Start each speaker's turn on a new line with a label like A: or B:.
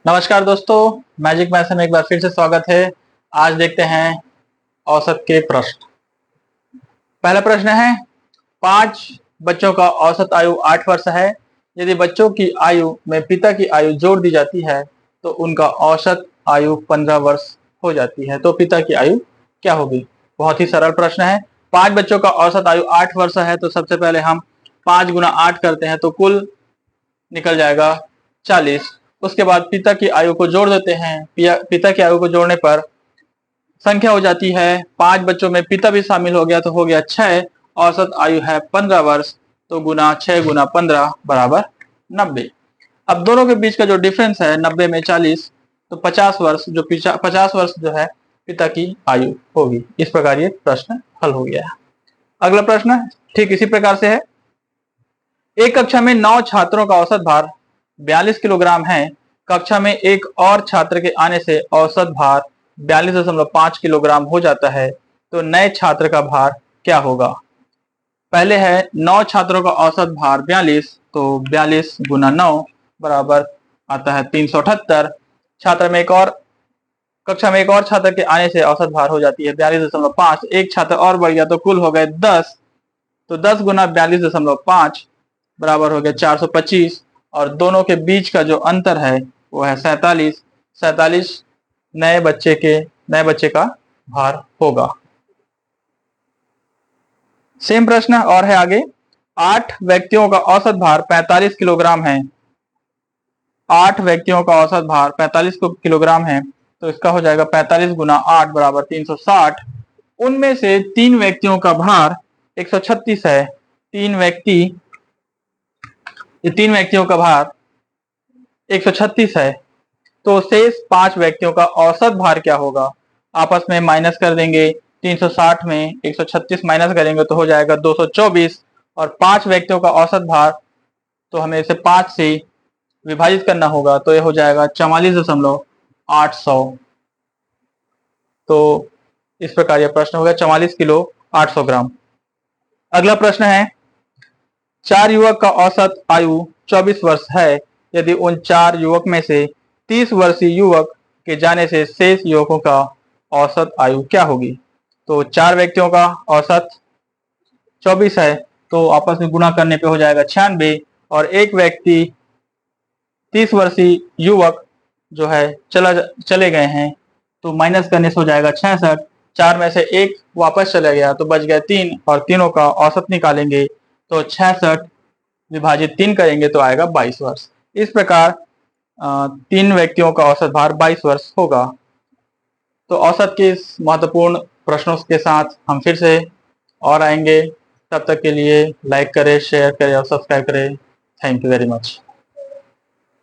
A: नमस्कार दोस्तों, magic maths में एक बार फिर से स्वागत है। आज देखते हैं औसत के प्रश्न। पहला प्रश्न है, 5 बच्चों का औसत आयु 8 वर्ष है। यदि बच्चों की आयु में पिता की आयु जोड़ दी जाती है तो उनका औसत आयु 15 वर्ष हो जाती है। तो पिता की आयु क्या होगी? बहुत ही सरल प्रश्न है। 5 बच्चों का औसत आयु 8 वर्ष है तो सबसे पहले हम 5 गुना 8 करते हैं तो कुल निकल जाएगा 40। उसके बाद पिता की आयु को जोड़ देते हैं। पिता की आयु को जोड़ने पर संख्या हो जाती है, 5 बच्चों में पिता भी शामिल हो गया तो हो गया 6। औसत आयु है 15 वर्ष, तो गुना 6 गुना 15 बराबर 90। अब दोनों के बीच का जो डिफरेंस है 90 में 40, तो 50 वर्ष, जो 50 वर्ष जो है पिता की आयु होगी। इस प्रकार ये प्रश्न हल हो गया। अगला प्रश्न ठीक इसी प्रकार से है। एक कक्षा में 9 छात्रों का औसत भार 42 किलोग्राम है। कक्षा में एक और छात्र के आने से औसत भार 42.5 किलोग्राम हो जाता है। तो नए छात्र का भार क्या होगा? पहले है 9 छात्रों का औसत भार 42, तो 42 गुना 9 बराबर आता है 378। छात्र में एक और कक्षा में एक और छात्र के आने से औसत भार हो जाती है 42.5। एक छात्र और बढ़ गया तो कुल हो गए 10। तो 10 गुना 42.5 बराबर हो गया 425। और दोनों के बीच का जो अंतर है वो है 47। 47 नए बच्चे का भार होगा। सेम प्रश्न और है आगे। 8 व्यक्तियों का औसत भार 45 किलोग्राम है। 8 व्यक्तियों का औसत भार 45 किलोग्राम है, तो इसका हो जाएगा 45 गुना 8 बराबर 360। उनमें से 3 व्यक्तियों का भार 136 है। 3 व्यक्तियों का भार 136 है, तो शेष 5 व्यक्तियों का औसत भार क्या होगा? आपस में माइनस कर देंगे। 360 में 136 माइनस करेंगे तो हो जाएगा 224। और 5 व्यक्तियों का औसत भार, तो हमें इसे 5 से विभाजित करना होगा, तो यह हो जाएगा 44.800। तो इस प्रकार यह प्रश्न हो गया 44 किलो 800 ग्राम। अगला प्रश्न है, 4 युवक का औसत आयु 24 वर्ष है। यदि उन 4 युवक में से 30 वर्षीय युवक के जाने से शेष युवकों का औसत आयु क्या होगी? तो 4 व्यक्तियों का औसत 24 है, तो आपस में गुणा करने पे हो जाएगा 96। और एक व्यक्ति 30 वर्षीय युवक जो है चले गए हैं, तो माइनस करने से हो जाएगा 66। 4 में से एक वापस चला गया तो बच गए 3, और तीनों का औसत निकालेंगे तो 66 विभाजित 3 करेंगे तो आएगा 22 वर्ष। इस प्रकार 3 व्यक्तियों का औसत भार 22 वर्ष होगा। तो औसत के इस महत्वपूर्ण प्रश्नों के साथ हम फिर से और आएंगे। तब तक के लिए लाइक करें, शेयर करें और सब्सक्राइब करें। Thank you very much.